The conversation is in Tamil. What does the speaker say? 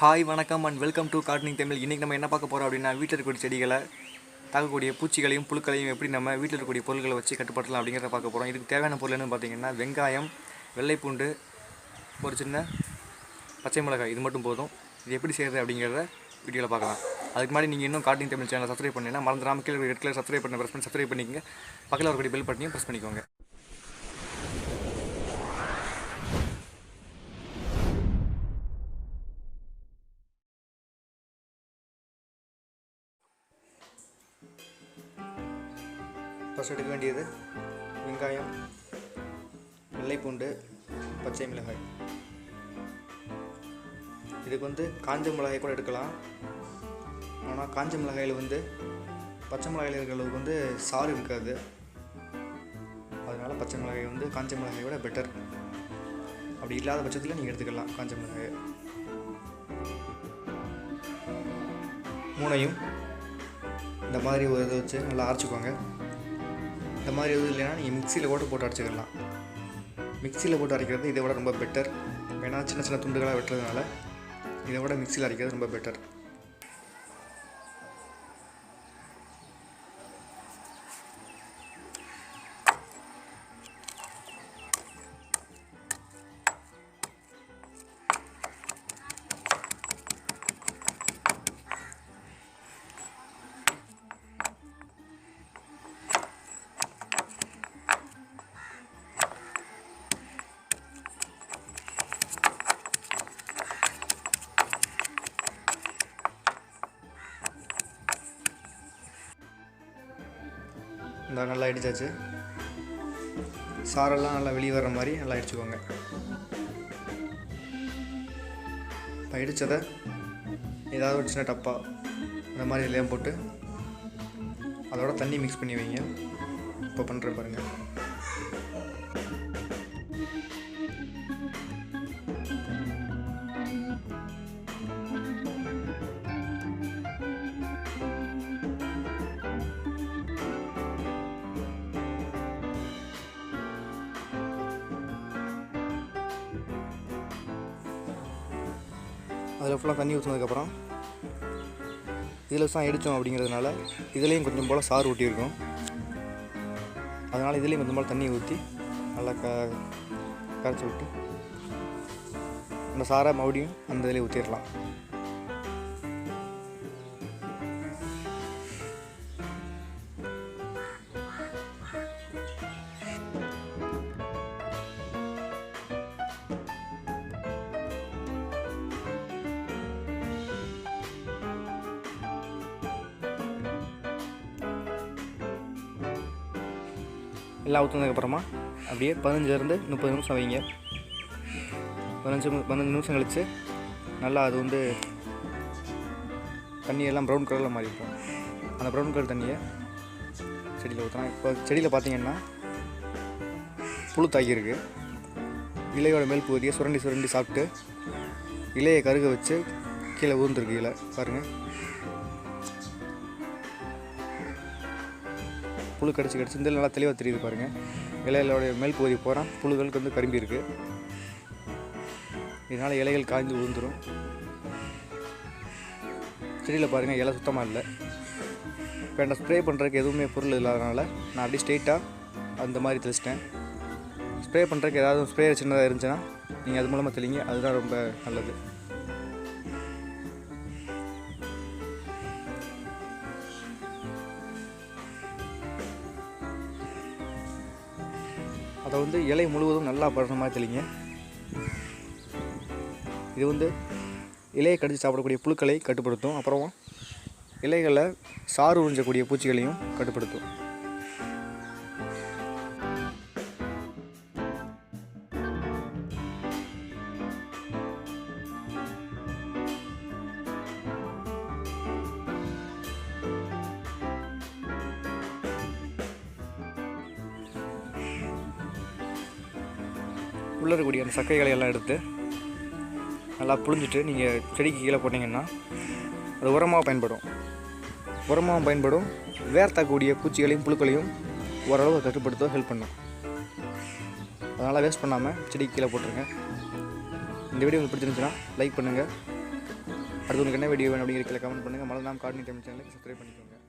ஹாய் வணக்கம் and welcome to gardening Tamil. இன்றைக்கி நம்ம என்ன பார்க்க போகிறோம் அப்படின்னா, வீட்டில் இருக்கக்கூடிய செடிகளை தாக்கக்கூடிய பூச்சிகளையும் புழுக்களையும் எப்படி நம்ம வீட்டில் இருக்கக்கூடிய பொருட்களை வச்சு கட்டுப்படுத்தலாம் அப்படிங்கிறத பார்க்க போகிறோம். இதுக்கு தேவையான பொருள் என்னன்னு பார்த்தீங்கன்னா, வெங்காயம், வெள்ளைப்பூண்டு, ஒரு சின்ன பச்சை மிளகாய், இது மட்டும் போதும். இது எப்படி செய்கிறது அப்படிங்கிறத வீடியோவில் பார்க்கலாம். அதுக்கு முன்னாடி நீங்கள் இன்னும் கார்டனிங் தமிழ் சேனலை சப்ஸ்கிரைப் பண்ணிங்கன்னா மறந்துடாமல் கீழே ரெட் கலர் சப்ஸ்கிரைப் பண்ண ப்ரெஸ் பண்ணி சப்ஸ்கிரைப் பண்ணிக்கங்க. பக்கத்தில் இருக்கக்கூடிய பெல் பட்டனையும் ப்ரெஸ் பண்ணிக்கோங்க. ஃபஸ்ட் எடுக்க வேண்டியது வெங்காயம், வெள்ளைப்பூண்டு, பச்சை மிளகாய். இதுக்கு காஞ்ச மிளகாய் கூட எடுக்கலாம். ஆனால் காஞ்ச மிளகாயில் பச்சை மிளகாயில் இருக்கிற அளவுக்கு சாறு இருக்காது. அதனால் பச்சை மிளகாய் காஞ்ச மிளகாயை விட பெட்டர். அப்படி இல்லாத பட்சத்தில் நீங்கள் எடுத்துக்கலாம் காஞ்ச மிளகாயை. மூணையும் இந்த மாதிரி ஒரு இதை வச்சு நல்லா அரைச்சிக்கோங்க. இந்த மாதிரி எதுவும் இல்லைன்னா நீங்கள் மிக்சியில் போட்டு அரைச்சிக்கலாம். மிக்சியில் போட்டு அரைக்கிறது இதை விட ரொம்ப பெட்டர். ஏன்னா சின்ன சின்ன துண்டுகளாக வெட்டுறதுனால இதை விட மிக்சியில் அரைக்கிறது ரொம்ப பெட்டர். இந்த நல்லா அடித்தாச்சு. சாரெல்லாம் நல்லா வெளியே வர்ற மாதிரி நல்லா அடிச்சுக்கோங்க. இப்போ அடித்ததை ஏதாவது ஒரு சின்ன டப்பா இந்த மாதிரி எல்லாம் போட்டு அதோட தண்ணி மிக்ஸ் பண்ணி வைங்க. இப்போ பண்ணுற பாருங்கள். அதில் ஃபுல்லாக தண்ணி ஊற்றினதுக்கப்புறம் இதில் தான் அடித்தோம் அப்படிங்கிறதுனால இதுலேயும் கொஞ்சம் போல் சாறு ஊட்டியிருக்கும். அதனால் இதுலேயும் கொஞ்சம் போல் தண்ணி ஊற்றி நல்லா கரைச்சி விட்டு அந்த சாரை மறுபடியும் அந்த இதிலே ஊற்றிடலாம். எல்லாம் ஊற்றுனதுக்கப்புறமா அப்படியே 15 to 30 நிமிஷம் வைங்க. 15 நிமிஷம் கழித்து நல்லா அது தண்ணியெல்லாம் ப்ரௌன் கலரில் மாறிப்போம். அந்த ப்ரௌன் கலர் தண்ணியை செடியில் ஊற்றலாம். இப்போ செடியில் பார்த்தீங்கன்னா புழு தாக்கியிருக்கு. இலையோட மேல் பகுதியை சுரண்டி சாப்பிட்டு இலையை கருக வச்சு கீழே ஊர்ந்துருக்கு. இலை பாருங்கள், புழு கடிச்சு இந்த நல்லா தெளிவாக தெரியுது பாருங்கள். இலைகளோடைய மேல் பகுதி போகிறா புழுகளுக்கு கரும்பி இருக்குது. இதனால் இலைகள் காய்ந்து விழுந்துடும். செடியில் பாருங்கள், இலை சுத்தமாக இல்லை. இப்போ என்ன ஸ்ப்ரே பண்ணுறதுக்கு எதுவுமே பொருள் இல்லாதனால நான் அப்படியே ஸ்ட்ரெயிட்டாக அந்த மாதிரி தெளிச்சிட்டேன். ஸ்ப்ரே பண்ணுறதுக்கு ஏதாவது ஸ்ப்ரே சின்னதாக இருந்துச்சுன்னா நீங்கள் அது மூலமாக தெளிங்க. அதுதான் ரொம்ப நல்லது. அதை இலை முழுவதும் நல்லா படுற மாதிரி தெளிங்க. இது இலையை கடித்து சாப்பிடக்கூடிய புழுக்களை கட்டுப்படுத்தும். அப்புறம் இலைகளை சாறு உறிஞ்சக்கூடிய பூச்சிகளையும் கட்டுப்படுத்தும். உள்ளே இருக்கக்கூடிய அந்த சக்கைகளை எல்லாம் எடுத்து நல்லா புழிஞ்சிட்டு நீங்கள் செடிக்கு கீழே போட்டிங்கன்னா அது உரமாக பயன்படும். வேர்த்தாக்கக்கூடிய பூச்சிகளையும் புழுக்களையும் ஓரளவு கட்டுப்படுத்த ஹெல்ப் பண்ணும். அதனால் வேஸ்ட் பண்ணாமல் செடிக்கு கீழே போட்டுருங்க. இந்த வீடியோ உங்களுக்கு பிடிச்சிருந்துச்சுன்னா லைக் பண்ணுங்கள். அடுத்து உங்களுக்கு என்ன வீடியோ வேணும் அப்படிங்கிற கமெண்ட் பண்ணுங்கள். மறக்காம கார்டனிங் தமிழ் சேனலுக்கு சப்ஸ்கிரைப் பண்ணிக்கோங்க.